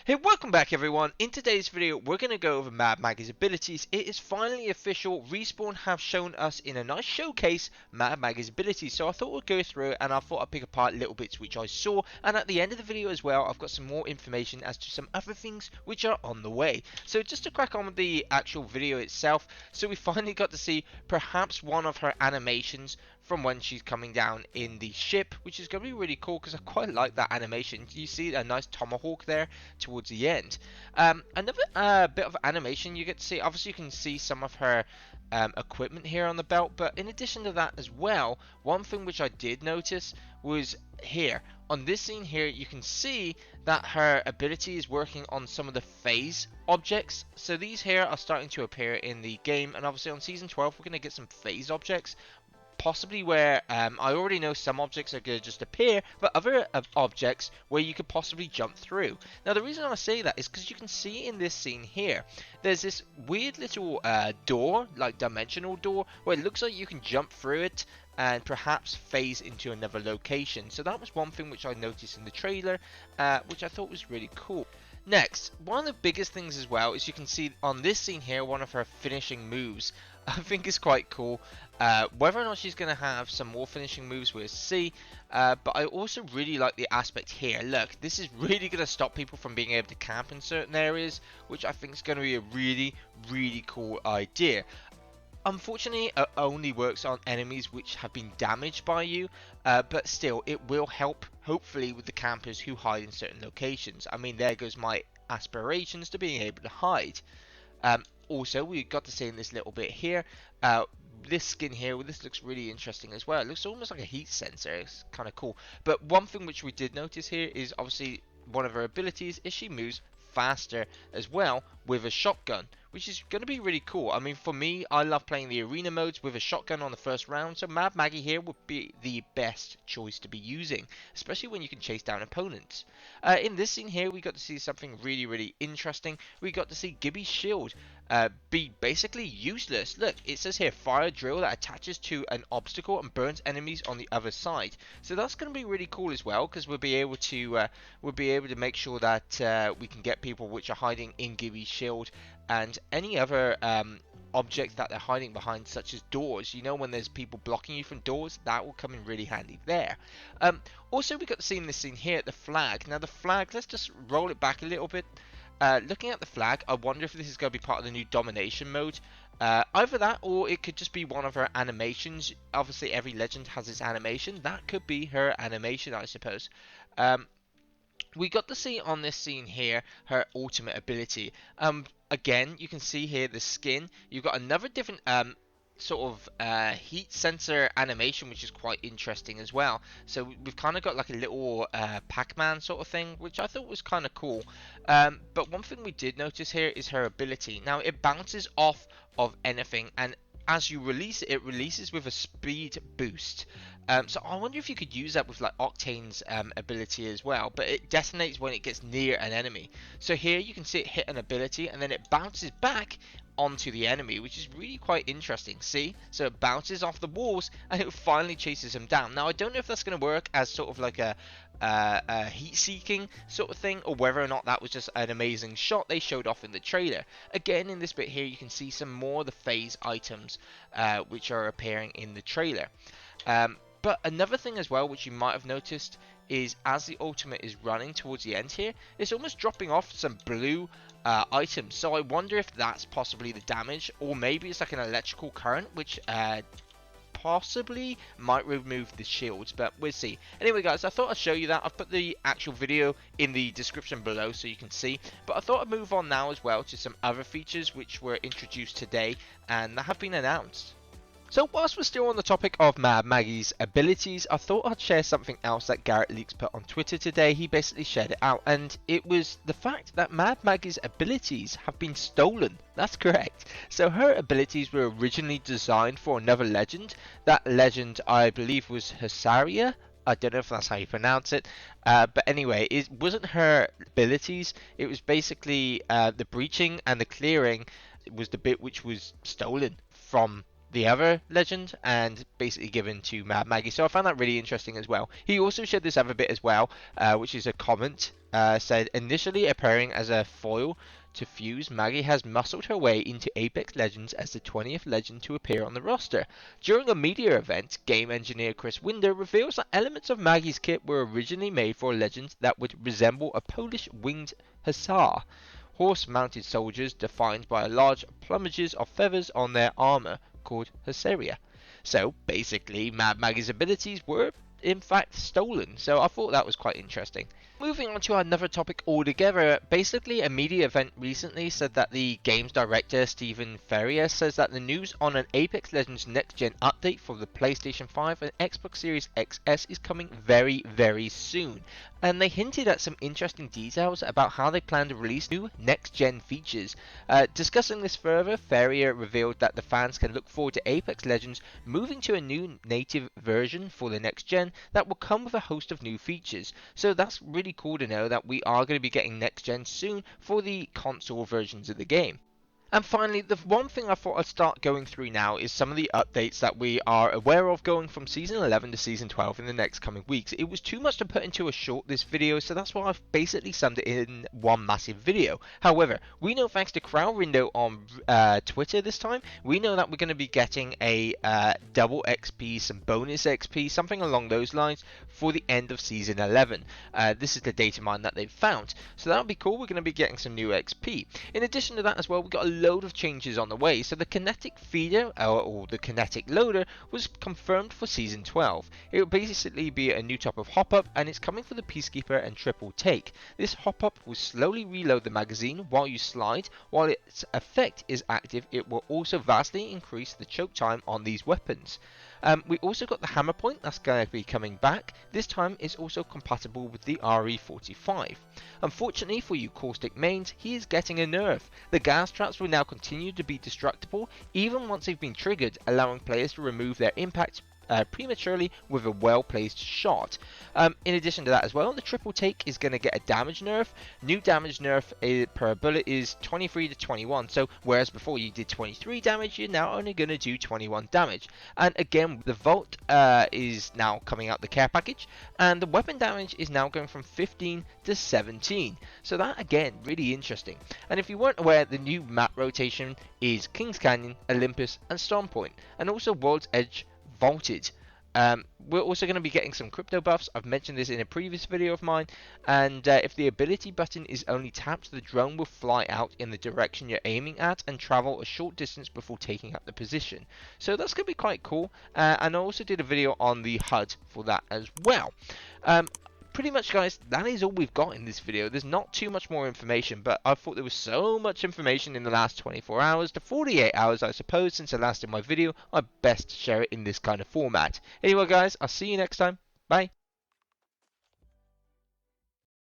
Hey, welcome back everyone. In today's video, we're going to go over Mad Maggie's abilities. It is finally official. Respawn have shown us in a nice showcase Mad Maggie's abilities. So I thought we'd go through it and I thought I'd pick apart little bits which I saw. And at the end of the video as well, I've got some more information as to some other things which are on the way. So just to crack on with the actual video itself. So we finally got to see perhaps one of her animations from when she's coming down in the ship, which is going to be really cool because I quite like that animation. You see a nice tomahawk there towards the end. Another bit of animation you get to see, obviously you can see some of her equipment here on the belt, but in addition to that as well, one thing which I did notice was here on this scene here, you can see that her ability is working on some of the phase objects. So these here are starting to appear in the game, and obviously on season 12 we're going to get some phase objects, possibly where I already know some objects are going to just appear, but other objects where you could possibly jump through. Now the reason I say that is because you can see in this scene here, there's this weird little door, like dimensional door, where it looks like you can jump through it and perhaps phase into another location. So that was one thing which I noticed in the trailer, which I thought was really cool. Next, one of the biggest things as well is you can see on this scene here one of her finishing moves. I think is quite cool. Whether or not she's going to have some more finishing moves, we'll see. But I also really like the aspect here. Look, this is really going to stop people from being able to camp in certain areas, which I think is going to be a really, really cool idea. Unfortunately, it only works on enemies which have been damaged by you, but still, it will help, hopefully, with the campers who hide in certain locations. I mean, there goes my aspirations to being able to hide. Also, we got to see in this little bit here, this skin here, well, this looks really interesting as well. It looks almost like a heat sensor. It's kind of cool. But one thing which we did notice here is obviously one of her abilities is she moves faster as well with a shotgun, which is going to be really cool. I mean, for me, I love playing the arena modes with a shotgun on the first round, so Mad Maggie here would be the best choice to be using, especially when you can chase down opponents. In this scene here, we got to see something really, really interesting. We got to see Gibby Shield be basically useless. Look, it says here, fire drill that attaches to an obstacle and burns enemies on the other side. So that's going to be really cool as well, because we'll be able to make sure that we can get people which are hiding in Gibby Shield and any other objects that they're hiding behind, such as doors. You know, when there's people blocking you from doors, that will come in really handy there. Also, we got to see in this scene here the flag. Now the flag, let's just roll it back a little bit. Looking at the flag, I wonder if this is going to be part of the new domination mode. Either that, or it could just be one of her animations. Obviously, every legend has its animation. That could be her animation, I suppose. We got to see on this scene here her ultimate ability. Again, you can see here the skin. You've got another different sort of heat sensor animation, which is quite interesting as well. So we've kind of got like a little Pac-Man sort of thing, which I thought was kind of cool. But one thing we did notice here is her ability. Now it bounces off of anything, and as you release it, it releases with a speed boost. So I wonder if you could use that with like Octane's ability as well, but it detonates when it gets near an enemy. So here you can see it hit an ability and then it bounces back onto the enemy, which is really quite interesting. See, so it bounces off the walls and it finally chases him down. Now I don't know if that's going to work as sort of like a heat-seeking sort of thing, or whether or not that was just an amazing shot they showed off in the trailer. Again, in this bit here, you can see some more of the phase items which are appearing in the trailer. But another thing as well, which you might have noticed, is as the ultimate is running towards the end here, it's almost dropping off some blue items. So I wonder if that's possibly the damage, or maybe it's like an electrical current, which possibly might remove the shields, but we'll see. Anyway guys, I thought I'd show you that. I've put the actual video in the description below so you can see, but I thought I'd move on now as well to some other features which were introduced today and that have been announced. So whilst we're still on the topic of Mad Maggie's abilities, I thought I'd share something else that Garet Leaks put on Twitter today. He basically shared it out, and it was the fact that Mad Maggie's abilities have been stolen. That's correct. So her abilities were originally designed for another legend. That legend, I believe, was Husaria. I don't know if that's how you pronounce it, but anyway, it wasn't her abilities. It was basically the breaching and the clearing was the bit which was stolen from the other legend and basically given to Mad Maggie. So I found that really interesting as well. He also shared this other bit as well, which is a comment. Said initially appearing as a foil to Fuse, Maggie has muscled her way into Apex Legends as the 20th legend to appear on the roster. During a media event, game engineer KralRindo reveals that elements of Maggie's kit were originally made for a legend that would resemble a Polish winged hussar. Horse-mounted soldiers defined by large plumages of feathers on their armor, called Hussaria. So basically, Mad Maggie's abilities were in fact stolen, so I thought that was quite interesting. Moving on to another topic altogether, basically a media event recently said that the games director Stephen Ferrier says that the news on an Apex Legends next gen update for the PlayStation 5 and Xbox Series XS is coming very, very soon. And they hinted at some interesting details about how they plan to release new next gen features. Discussing this further, Ferrier revealed that the fans can look forward to Apex Legends moving to a new native version for the next gen that will come with a host of new features. So that's really cool to know that we are going to be getting next gen soon for the console versions of the game. And finally, the one thing I thought I'd start going through now is some of the updates that we are aware of going from Season 11 to Season 12 in the next coming weeks. It was too much to put into a short this video, so that's why I've basically summed it in one massive video. However, we know thanks to KralRindo on Twitter this time, we know that we're going to be getting a double XP, some bonus XP, something along those lines for the end of Season 11. This is the data mine that they've found, so that'll be cool. We're going to be getting some new XP. In addition to that as well, we've got a load of changes on the way. So the kinetic feeder or the kinetic loader was confirmed for Season 12. It will basically be a new type of hop-up, and it's coming for the Peacekeeper and Triple Take. This hop-up will slowly reload the magazine while you slide. While its effect is active, it will also vastly increase the choke time on these weapons. We also got the hammer point that's going to be coming back. This time it's also compatible with the RE45. Unfortunately for you caustic mains, he is getting a nerf. The gas traps will now continue to be destructible even once they've been triggered, allowing players to remove their impact prematurely with a well-placed shot. In addition to that as well, the triple take is going to get a damage nerf. New damage nerf per bullet is 23 to 21, so whereas before you did 23 damage, you're now only going to do 21 damage. And again, the Vault is now coming out the care package, and the weapon damage is now going from 15 to 17. So that again, really interesting. And if you weren't aware, the new map rotation is Kings Canyon, Olympus and Stormpoint, and also World's Edge Vaulted. We're also going to be getting some crypto buffs. I've mentioned this in a previous video of mine, and if the ability button is only tapped, the drone will fly out in the direction you're aiming at and travel a short distance before taking up the position. So that's going to be quite cool, and I also did a video on the HUD for that as well. Pretty much, guys, that is all we've got in this video. There's not too much more information, but I thought there was so much information in the last 24 hours to 48 hours, I suppose, since I last did my video. I best share it in this kind of format. Anyway, guys, I'll see you next time. Bye.